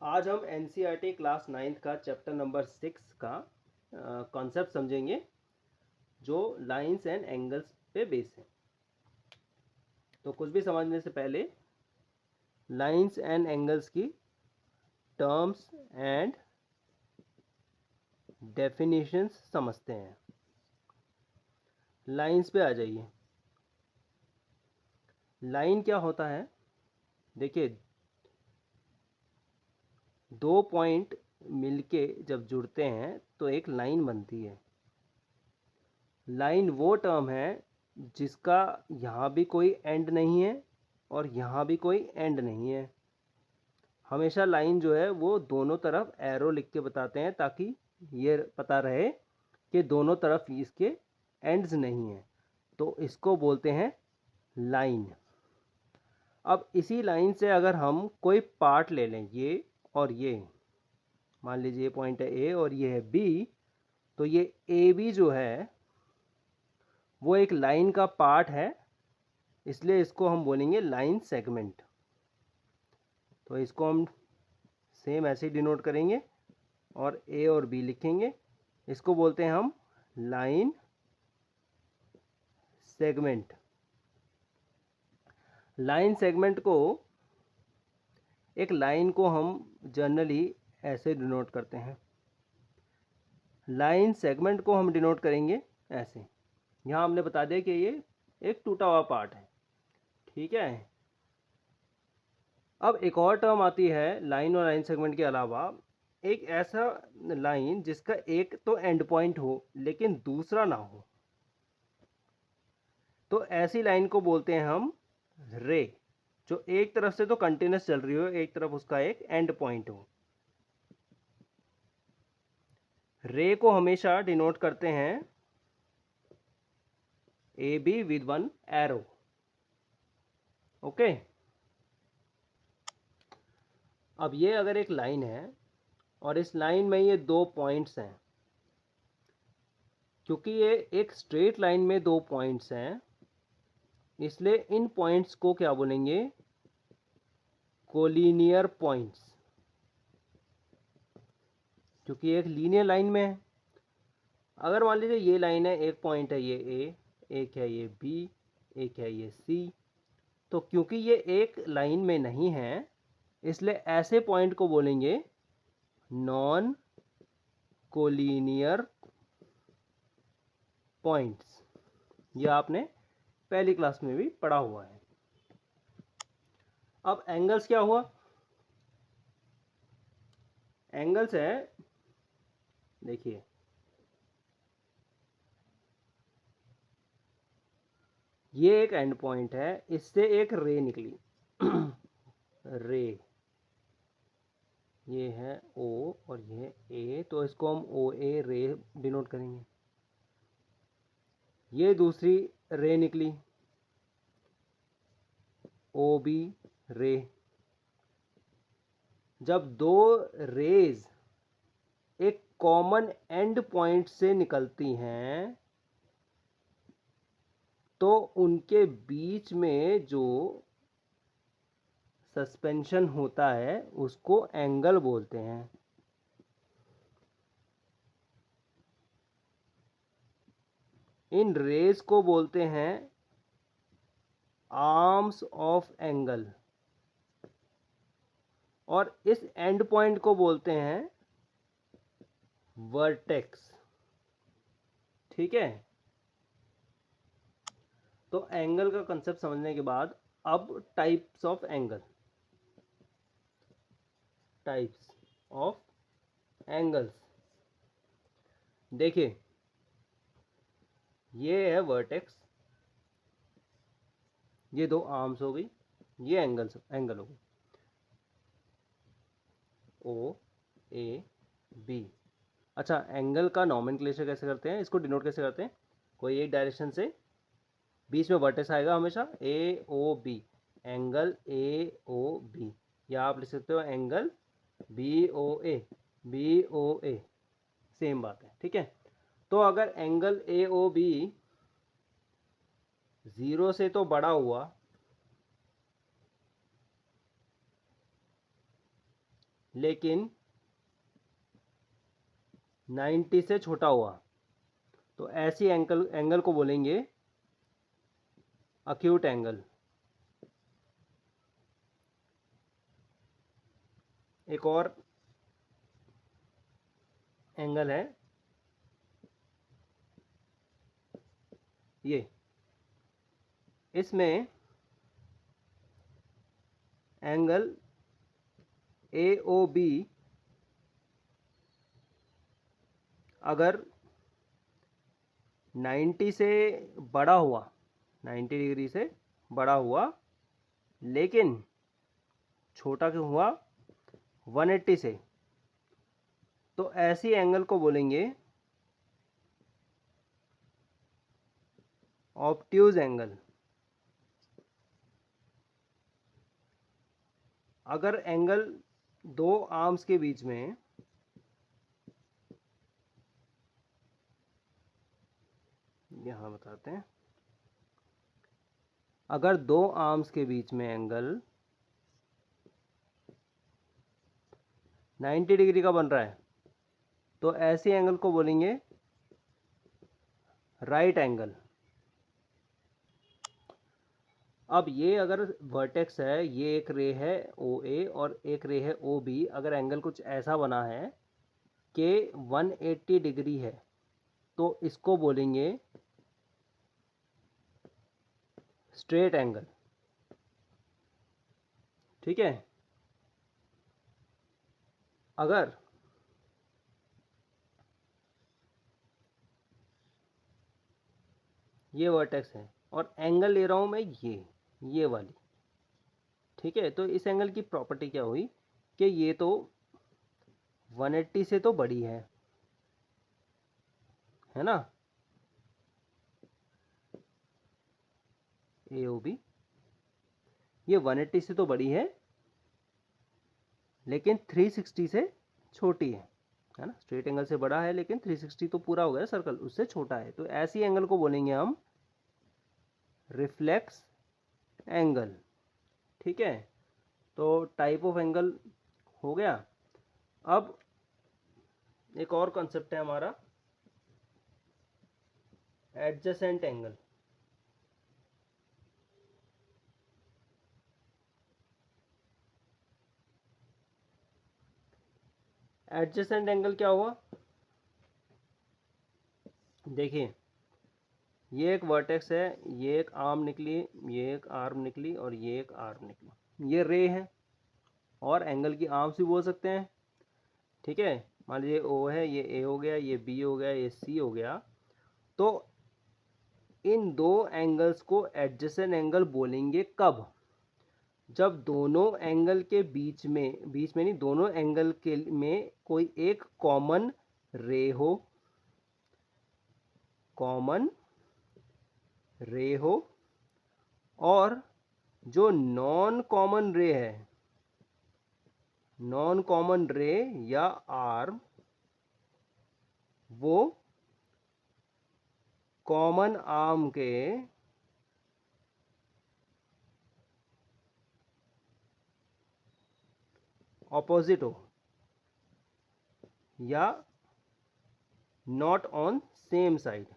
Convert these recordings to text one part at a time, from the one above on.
आज हम NCERT class 9th का चैप्टर नंबर 6 का कॉन्सेप्ट समझेंगे जो लाइंस एंड एंगल्स पे बेस है। तो कुछ भी समझने से पहले लाइंस एंड एंगल्स की टर्म्स एंड डेफिनेशंस समझते हैं। लाइंस पे आ जाइए। लाइन क्या होता है? देखिए, दो पॉइंट मिलके जब जुड़ते हैं तो एक लाइन बनती है। लाइन वो टर्म है जिसका यहाँ भी कोई एंड नहीं है और यहाँ भी कोई एंड नहीं है। हमेशा लाइन जो है वो दोनों तरफ एरो लिख के बताते हैं ताकि ये पता रहे कि दोनों तरफ इसके एंड्स नहीं हैं, तो इसको बोलते हैं लाइन। अब इसी लाइन से अगर हम कोई पार्ट ले लें, ये और ये, मान लीजिए ये पॉइंट है ए और ये है बी, तो ये ए बी जो है वो एक लाइन का पार्ट है, इसलिए इसको हम बोलेंगे लाइन सेगमेंट। तो इसको हम सेम ऐसे ही डिनोट करेंगे और ए और बी लिखेंगे। इसको बोलते हैं हम लाइन सेगमेंट। लाइन सेगमेंट को, एक लाइन को हम जनरली ऐसे डिनोट करते हैं। लाइन सेगमेंट को हम डिनोट करेंगे ऐसे। यहाँ हमने बता दिया कि ये एक टूटा हुआ पार्ट है, ठीक है। अब एक और टर्म आती है लाइन और लाइन सेगमेंट के अलावा, एक ऐसा लाइन जिसका एक तो एंड पॉइंट हो लेकिन दूसरा ना हो, तो ऐसी लाइन को बोलते हैं हम रे, जो एक तरफ से तो कंटिन्यूस चल रही हो, एक तरफ उसका एक एंड पॉइंट हो। रे को हमेशा डिनोट करते हैं A be with one arrow. Okay. अब ये अगर एक लाइन है और इस लाइन में ये दो पॉइंट्स हैं, क्योंकि ये एक स्ट्रेट लाइन में दो पॉइंट्स हैं, इसलिए इन पॉइंट्स को क्या बोलेंगे? कोलिनियर पॉइंट्स, क्योंकि एक लीनियर लाइन में है। अगर मान लीजिए ये लाइन है, एक पॉइंट है ये ए, एक है ये बी, एक है ये सी, तो क्योंकि ये एक लाइन में नहीं है इसलिए ऐसे पॉइंट को बोलेंगे नॉन कोलिनियर पॉइंट्स। ये आपने पहली क्लास में भी पढ़ा हुआ है। अब एंगल्स क्या हुआ? एंगल्स है, देखिए ये एक एंड पॉइंट है, इससे एक रे निकली रे, ये है ओ और ये है ए, तो इसको हम ओ ए रे डिनोट करेंगे। ये दूसरी रे निकली ओ बी रे। जब दो रेज एक कॉमन एंड पॉइंट से निकलती हैं तो उनके बीच में जो सस्पेंशन होता है उसको एंगल बोलते हैं। इन रेज को बोलते हैं आर्म्स ऑफ एंगल और इस एंड पॉइंट को बोलते हैं वर्टेक्स, ठीक है। तो एंगल का कंसेप्ट समझने के बाद अब types of angle, types of angles देखिए, ये है वर्टेक्स, ये दो आर्म्स हो गई, ये एंगल हो गई ओ ए बी। अच्छा, एंगल का नॉमेनक्लेचर कैसे करते हैं, इसको डिनोट कैसे करते हैं? कोई एक डायरेक्शन से बीच में वर्टेक्स आएगा हमेशा, A O B, angle A O B, या आप लिख सकते हो angle B O A, B O A, same बात है, ठीक है। तो अगर एंगल ए ओ बी 0 से तो बड़ा हुआ लेकिन 90 से छोटा हुआ, तो ऐसी एंगल को बोलेंगे अक्यूट एंगल। एक और एंगल है ये, इसमें एंगल AOB अगर 90 से बड़ा हुआ, 90 डिग्री से बड़ा हुआ, लेकिन छोटा क्यों हुआ 180 से, तो ऐसी एंगल को बोलेंगे ऑब्ट्यूज एंगल। अगर एंगल दो आर्म्स के बीच में यहां बताते हैं, अगर दो आर्म्स के बीच में एंगल 90 डिग्री का बन रहा है, तो ऐसी एंगल को बोलेंगे राइट एंगल। अब ये अगर वर्टेक्स है, ये एक रे है OA और एक रे है OB, अगर एंगल कुछ ऐसा बना है कि 180 डिग्री है, तो इसको बोलेंगे स्ट्रेट एंगल। ठीक है। अगर ये वर्टेक्स है और एंगल ले रहा हूं मैं ये वाली, ठीक है, तो इस एंगल की प्रॉपर्टी क्या हुई कि ये तो 180 से तो बड़ी है ना, AOB ये 180 से तो बड़ी है, लेकिन 360 से छोटी है ना। स्ट्रेट एंगल से बड़ा है, लेकिन 360 तो पूरा हो गया सर्कल, उससे छोटा है, तो ऐसी एंगल को बोलेंगे हम रिफ्लेक्स एंगल। ठीक है, तो टाइप ऑफ एंगल हो गया। अब एक और कॉन्सेप्ट है हमारा एडजेसेंट एंगल। एडजेसेंट एंगल क्या हुआ, देखिए ये एक वर्टेक्स है, ये एक आर्म निकली, ये एक आर्म निकली और ये एक आर्म निकली, ये रे है और एंगल की आर्म्स भी बोल सकते हैं। ठीक है, मान लीजिए O है, ये A हो गया, ये B हो गया, ये C हो गया, तो इन दो एंगल्स को एडजेसेंट एंगल बोलेंगे कब, जब दोनों एंगल के बीच में नहीं, दोनों एंगल के में कोई एक कॉमन रे हो, और जो नॉन कॉमन रे या आर्म वो कॉमन आर्म के ऑपोजिट हो या नॉट ऑन सेम साइड,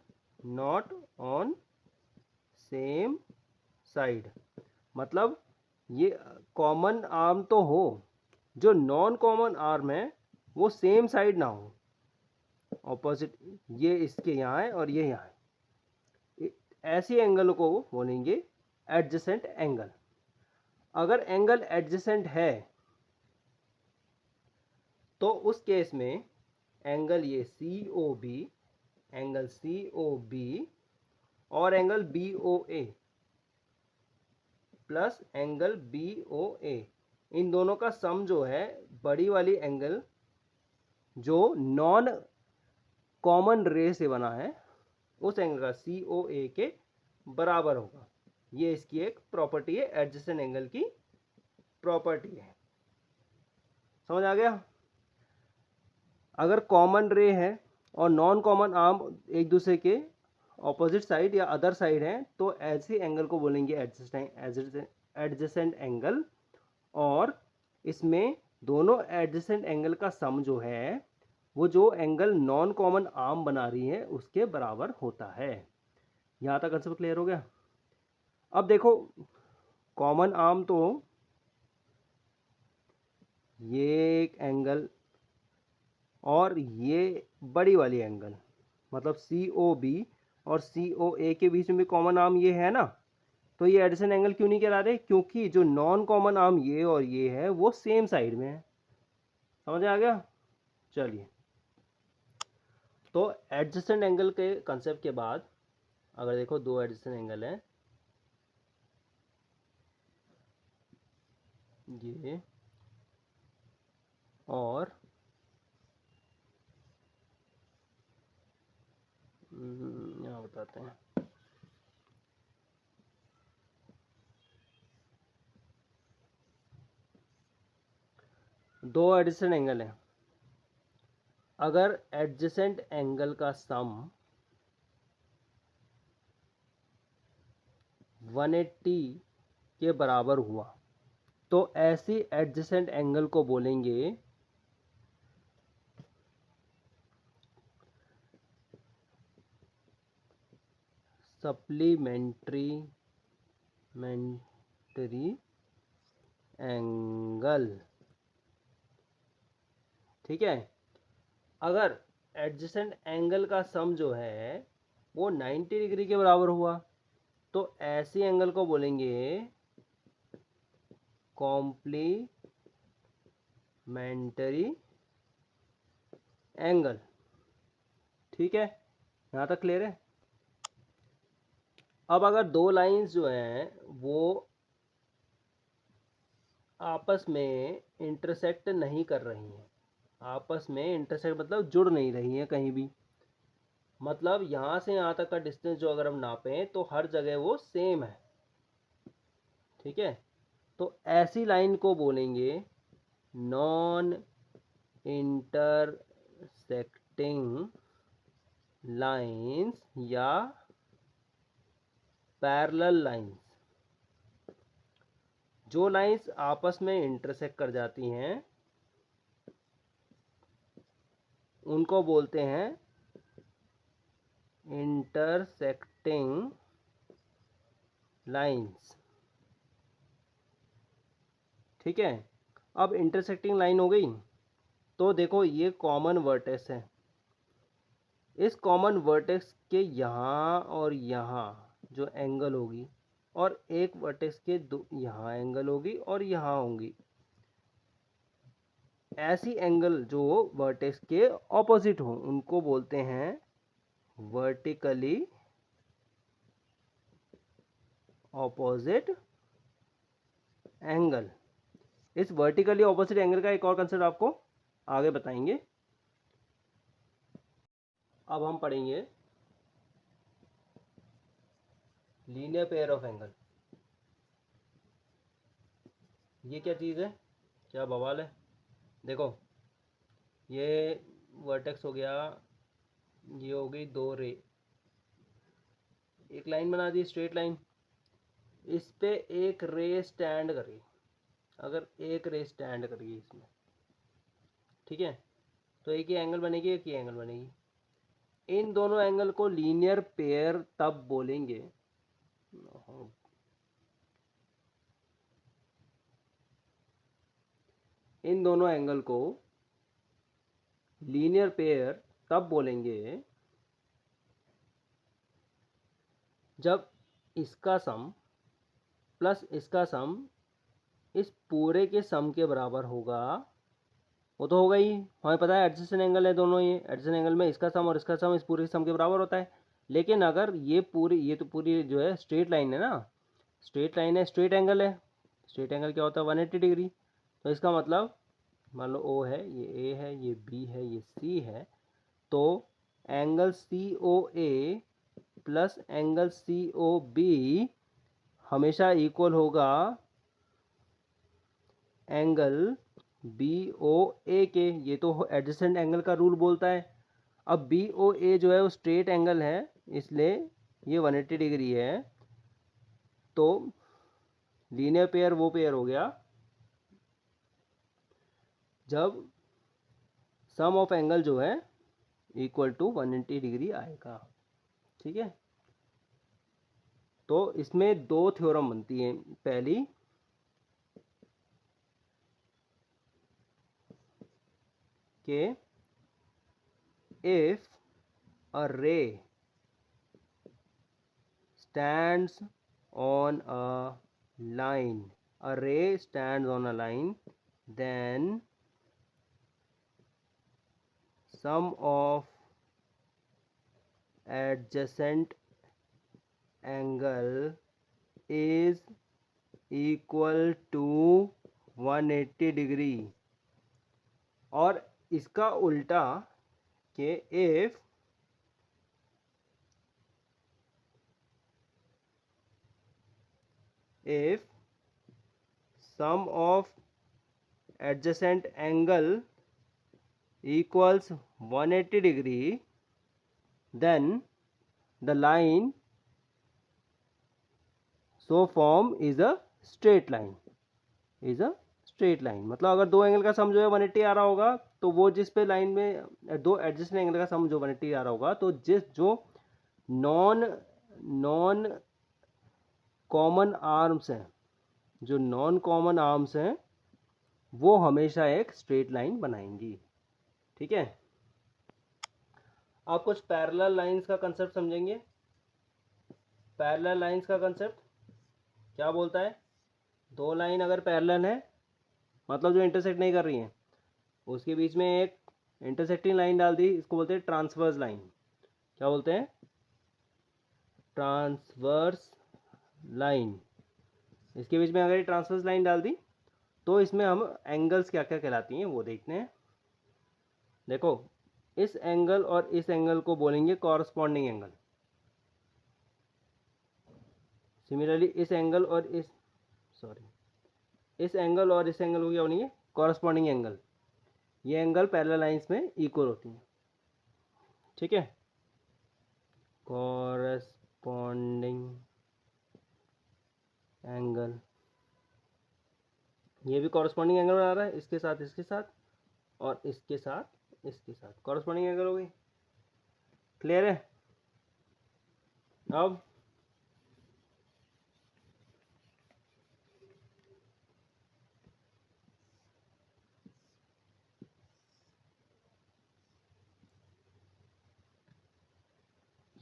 मतलब ये कॉमन आर्म तो हो, जो नॉन कॉमन आर्म है वो सेम साइड ना हो, ऑपोजिट, ये इसके यहाँ है और ये यहाँ है, ऐसी एंगल को बोलेंगे एडजेसेंट एंगल। अगर एंगल एडजेसेंट है तो उस केस में एंगल ये COB और angle BOA plus angle BOA, इन दोनों का सम जो है, बड़ी वाली एंगल जो नॉन कॉमन रे से बना है उस एंगल का COA के बराबर होगा। ये इसकी एक प्रॉपर्टी है, एडजेसेंट एंगल की प्रॉपर्टी है। समझ आ गया। अगर कॉमन रे है और नॉन कॉमन आर्म एक दूसरे के ऑपोजिट साइड या अदर साइड है, तो ऐसे एंगल को बोलेंगे एडजेसेंट एंगल, और इसमें दोनों एडजेसेंट एंगल का सम जो है वो जो एंगल नॉन कॉमन आर्म बना रही है उसके बराबर होता है। यहाँ तक कंसेप्ट क्लियर हो गया। अब देखो कॉमन आर्म तो ये एक एंगल और ये बड़ी वाली एंगल, मतलब COB और COA के बीच में भी कॉमन आर्म ये है ना, तो ये एडजेसेंट एंगल क्यों नहीं कहला रहे? क्योंकि जो नॉन कॉमन आर्म ये और ये है वो सेम साइड में है। समझ आ गया? चलिए, तो एडजेसेंट एंगल के कंसेप्ट के बाद अगर देखो दो एडजेसेंट एंगल हैं, ये और यहाँ बताते हैं, दो एडजेसेंट एंगल हैं, अगर एडजेसेंट एंगल का सम 180 के बराबर हुआ तो ऐसी एडजेसेंट एंगल को बोलेंगे सप्लीमेंट्री एंगल। ठीक है, अगर एडजेसेंट एंगल का सम जो है वो 90 डिग्री के बराबर हुआ तो ऐसी एंगल को बोलेंगे कॉम्प्लीमेंट्री एंगल। ठीक है, यहाँ तक क्लियर है। अब अगर दो लाइंस जो हैं वो आपस में इंटरसेक्ट नहीं कर रही हैं, आपस में इंटरसेक्ट मतलब जुड़ नहीं रही हैं कहीं भी, मतलब यहाँ से यहाँ तक का डिस्टेंस जो अगर हम नापें तो हर जगह वो सेम है। ठीक है, तो ऐसी लाइन को बोलेंगे नॉन इंटरसेक्टिंग लाइंस या पैरेलल लाइंस। जो लाइंस आपस में इंटरसेक्ट कर जाती हैं उनको बोलते हैं इंटरसेक्टिंग लाइंस। ठीक है, अब इंटरसेक्टिंग लाइन हो गई तो देखो ये कॉमन वर्टेक्स है, इस कॉमन वर्टेक्स के यहाँ और यहाँ जो एंगल होगी और एक वर्टेक्स के दो यहाँ एंगल होगी और यहाँ होंगी, ऐसी एंगल जो वर्टेक्स के ऑपोजिट हो उनको बोलते हैं वर्टिकली ऑपोजिट एंगल। इस वर्टिकली ऑपोजिट एंगल का एक और कंसेप्ट आपको आगे बताएंगे। अब हम पढ़ेंगे लीनियर पेयर ऑफ एंगल। ये क्या चीज़ है, क्या बवाल है? देखो ये वर्टेक्स हो गया, ये हो गई दो रे, एक लाइन बना दी स्ट्रेट लाइन, इस पे एक रे स्टैंड करी, अगर एक रे स्टैंड करिए इसमें, ठीक है, तो एक ही एंगल बनेगी, एक ही एंगल बनेगी। इन दोनों एंगल को लीनियर पेयर तब बोलेंगे इन दोनों एंगल को लीनियर पेयर तब बोलेंगे जब इसका सम प्लस इसका सम इस पूरे के सम के बराबर होगा। वो तो होगा ही, हमें पता है एडजेसेंट एंगल है दोनों, ये एडजेसेंट एंगल में इसका सम और इसका सम इस पूरे के सम के बराबर होता है। लेकिन अगर ये तो पूरी जो है स्ट्रेट लाइन है ना, स्ट्रेट लाइन है, स्ट्रेट एंगल है, स्ट्रेट एंगल क्या होता है 180 डिग्री, तो इसका मतलब मान लो ओ है, ये ए है, ये बी है, ये सी है, तो angle COA plus angle COB हमेशा इक्वल होगा एंगल BOA के। ये तो एडजेसेंट एंगल का रूल बोलता है। अब BOA जो है वो स्ट्रेट एंगल है, इसलिए ये 180 डिग्री है, तो लीनियर पेयर वो पेयर हो गया जब सम ऑफ एंगल जो है इक्वल टू 180 डिग्री आएगा। ठीक है, तो इसमें दो थ्योरम बनती हैं। पहली कि इफ अ रे stands on a line, a ray stands on a line, then sum of adjacent angle is equal to 180 degree. और इसका उल्टा कि if sum of adjacent angle equals 180 degree, then the line so form is a straight line, is a straight line. मतलब अगर दो angle का सम जो है 180 आ रहा होगा, तो वो जिस पे लाइन में दो एडजस्टेंट एंगल का सम जो 180 आ रहा होगा, तो जो नॉन कॉमन आर्म्स हैं, जो नॉन कॉमन आर्म्स हैं, वो हमेशा एक स्ट्रेट लाइन बनाएंगी। ठीक है, आप कुछ पैरेलल लाइंस का कंसेप्ट समझेंगे। पैरेलल लाइंस का कंसेप्ट क्या बोलता है? दो लाइन अगर पैरेलल है, मतलब जो इंटरसेक्ट नहीं कर रही हैं, उसके बीच में एक इंटरसेक्टिंग लाइन डाल दी, इसको बोलते हैं ट्रांसवर्स लाइन। क्या बोलते हैं? Transverse line. इसके बीच में अगर ट्रांसवर्स लाइन डाल दी, तो इसमें हम एंगल्स क्या क्या कहलाती हैं वो देखते हैं। देखो, इस एंगल और इस एंगल को बोलेंगे कॉरस्पॉन्डिंग एंगल। सिमिलरली इस एंगल और इस एंगल और इस एंगल को क्या बोलेंगे? Corresponding angle. ये एंगल पैरेलल लाइंस में इक्वल होती हैं। ठीक है, कॉरस्पॉन्डिंग एंगल, ये भी कॉरस्पॉन्डिंग एंगल बना रहा है, इसके साथ इसके साथ और इसके साथ इसके साथ कॉरस्पॉन्डिंग एंगल हो गई। क्लियर है? अब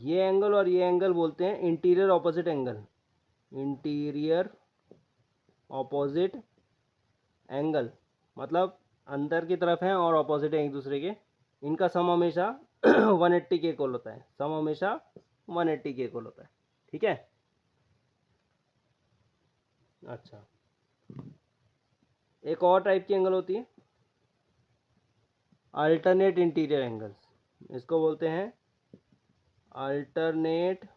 ये एंगल और ये एंगल बोलते हैं interior opposite angle. Interior opposite angle मतलब अंदर की तरफ है और ऑपोजिट है एक दूसरे के। इनका सम हमेशा 180 के इक्वल होता है। सम हमेशा 180 के इक्वल होता है। ठीक है, अच्छा, एक और टाइप की एंगल होती है अल्टरनेट इंटीरियर एंगल्स। इसको बोलते हैं अल्टरनेट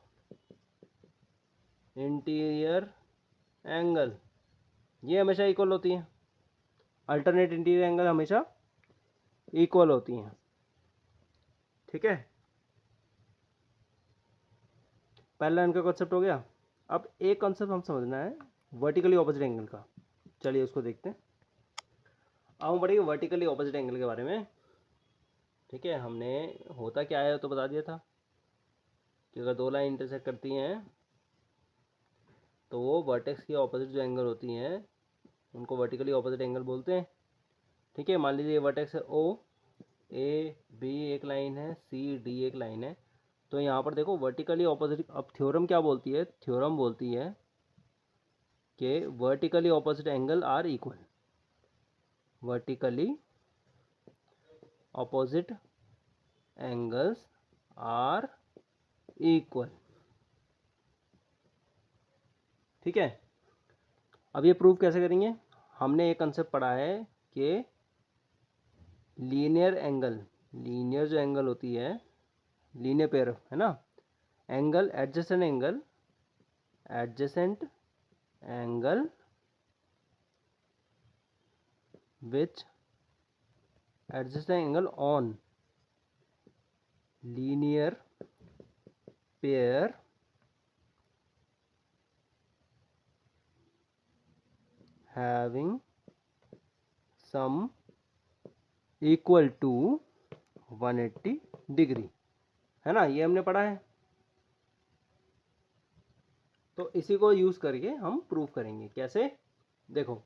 इंटीरियर एंगल। ये हमेशा इक्वल होती हैं। अल्टरनेट इंटीरियर एंगल हमेशा इक्वल होती हैं। ठीक है, पहला इनका कॉन्सेप्ट हो गया। अब एक कॉन्सेप्ट हम समझना है वर्टिकली ऑपोजिट एंगल का। चलिए उसको देखते हैं। अब हम पढ़ेंगे वर्टिकली ऑपोजिट एंगल के बारे में। ठीक है, हमने होता क्या है तो बता दिया था कि अगर दो लाइन इंटरसेक्ट करती हैं तो वो वर्टेक्स की ऑपोजिट जो एंगल होती हैं उनको वर्टिकली ऑपोजिट एंगल बोलते हैं। ठीक है, मान लीजिए ये वर्टेक्स है ओ, ए बी एक लाइन है, सी डी एक लाइन है। तो यहाँ पर देखो वर्टिकली ऑपोजिट। अब थ्योरम क्या बोलती है? थ्योरम बोलती है कि vertically opposite angle are equal. Vertically opposite angles are equal. ठीक है, अब ये प्रूव कैसे करेंगे? हमने एक कंसेप्ट पढ़ा है कि लीनियर एंगल, लीनियर जो एंगल होती है, लीनियर पेयर है ना, angle adjacent angle, adjacent angle which adjacent angle on linear pair having some equal to 180 degree, है ना, ये हमने पढ़ा है। तो इसी को यूज करके हम प्रूव करेंगे। कैसे? देखो,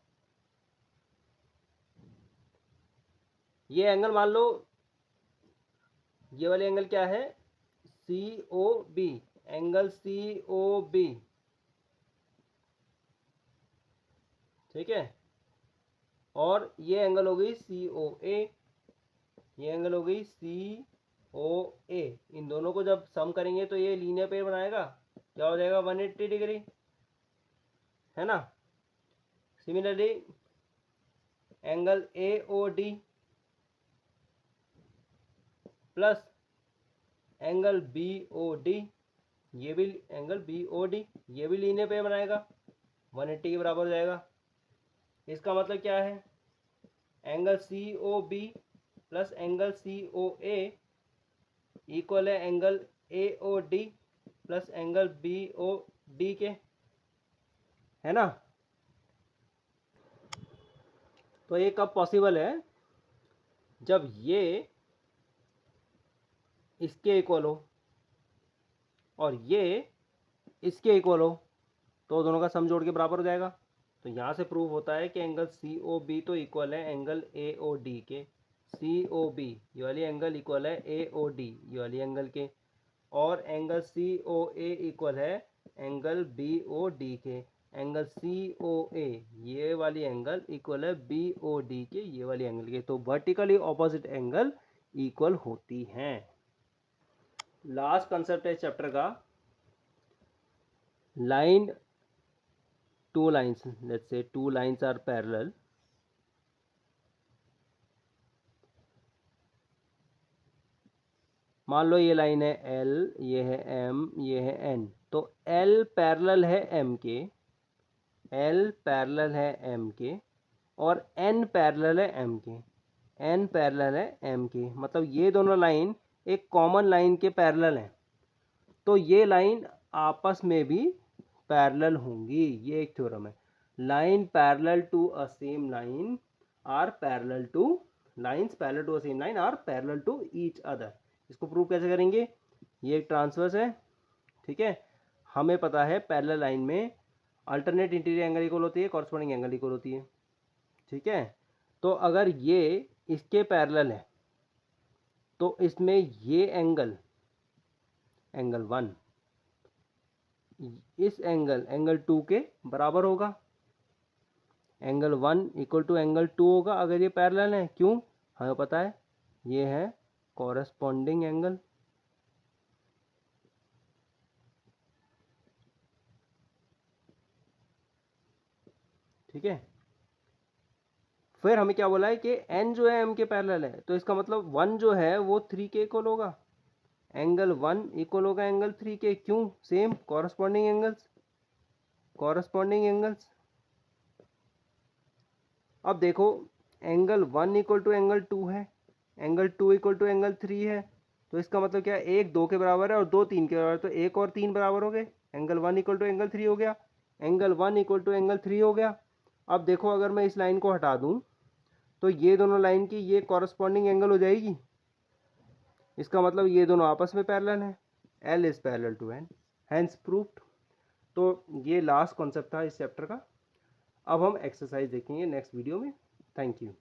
ये एंगल मान लो, ये वाले एंगल क्या है, COB, एंगल COB, ठीक है। और ये एंगल हो गई COA, ये एंगल हो गई COA। इन दोनों को जब सम करेंगे तो ये लीनियर पेयर बनाएगा, क्या हो जाएगा, 180 डिग्री, है ना। Similarly angle AOD plus angle BOD, ये भी एंगल BOD, ये भी लीनियर पेयर बनाएगा, 180 के बराबर हो जाएगा। इसका मतलब क्या है, angle COB plus angle COA equal है angle AOD plus angle BOD के, है ना। तो ये कब पॉसिबल है, जब ये इसके इक्वल हो और ये इसके इक्वल हो, तो दोनों का सम जोड़ के बराबर हो जाएगा। तो यहाँ से प्रूव होता है कि एंगल COB तो इक्वल है एंगल AOD के, COB ये वाली एंगल इक्वल है AOD ये वाली एंगल के, और एंगल COA इक्वल है एंगल BOD के, एंगल COA ये वाली एंगल इक्वल है BOD के ये वाली एंगल के। तो वर्टिकली ऑपोजिट एंगल इक्वल होती हैं। लास्ट कंसेप्ट है चैप्टर का, line, two lines, let's say two lines are parallel, मान लो ये लाइन है L, ये है M, ये है N। तो L पैरेलल है M के, L पैरेलल है M के, और N पैरेलल है M के, N पैरेलल है M के। मतलब ये दोनों लाइन एक कॉमन लाइन के पैरेलल हैं, तो ये लाइन आपस में भी पैरेलल होंगी। ये एक थ्योरम है, line parallel to a same line are parallel to, lines parallel to a same line are parallel to each other. इसको प्रूव कैसे करेंगे, ये एक ट्रांसवर्स है, ठीक है। हमें पता है पैरेलल लाइन में अल्टरनेट इंटीरियर एंगल इक्वल होती है, कॉरस्पॉन्डिंग एंगल इक्वल होती है, ठीक है। तो अगर ये इसके पैरेलल है तो इसमें ये एंगल, एंगल 1 इस एंगल 2 के बराबर होगा, एंगल 1 इक्वल टू एंगल 2 होगा अगर ये पैरेलल है। क्यों, हमें पता है ये है कॉरस्पॉन्डिंग एंगल, ठीक है। फिर हमें क्या बोला है कि n जो है m के पैरेलल है, तो इसका मतलब 1 जो है वो 3 के इक्वल होगा, एंगल 1 इक्वल होगा एंगल 3 के। क्यों, same corresponding angles, corresponding angles. अब देखो, एंगल 1 इक्वल टू एंगल 2 है, एंगल 2 इक्वल टू एंगल 3 है, तो इसका मतलब क्या है, एक 2 के बराबर है और 2 3 के बराबर है, तो 1 और 3 बराबर हो गए, एंगल 1 इक्वल टू एंगल 3 हो गया, एंगल 1 इक्वल टू एंगल 3 हो गया। अब देखो, अगर मैं इस लाइन को हटा दूं तो ये दोनों लाइन की ये कॉरस्पॉन्डिंग एंगल हो जाएगी, इसका मतलब ये दोनों आपस में पैरेलल हैं, L is parallel to N, hence proved. तो ये लास्ट कॉन्सेप्ट था इस चैप्टर का। अब हम एक्सरसाइज देखेंगे नेक्स्ट वीडियो में। Thank you.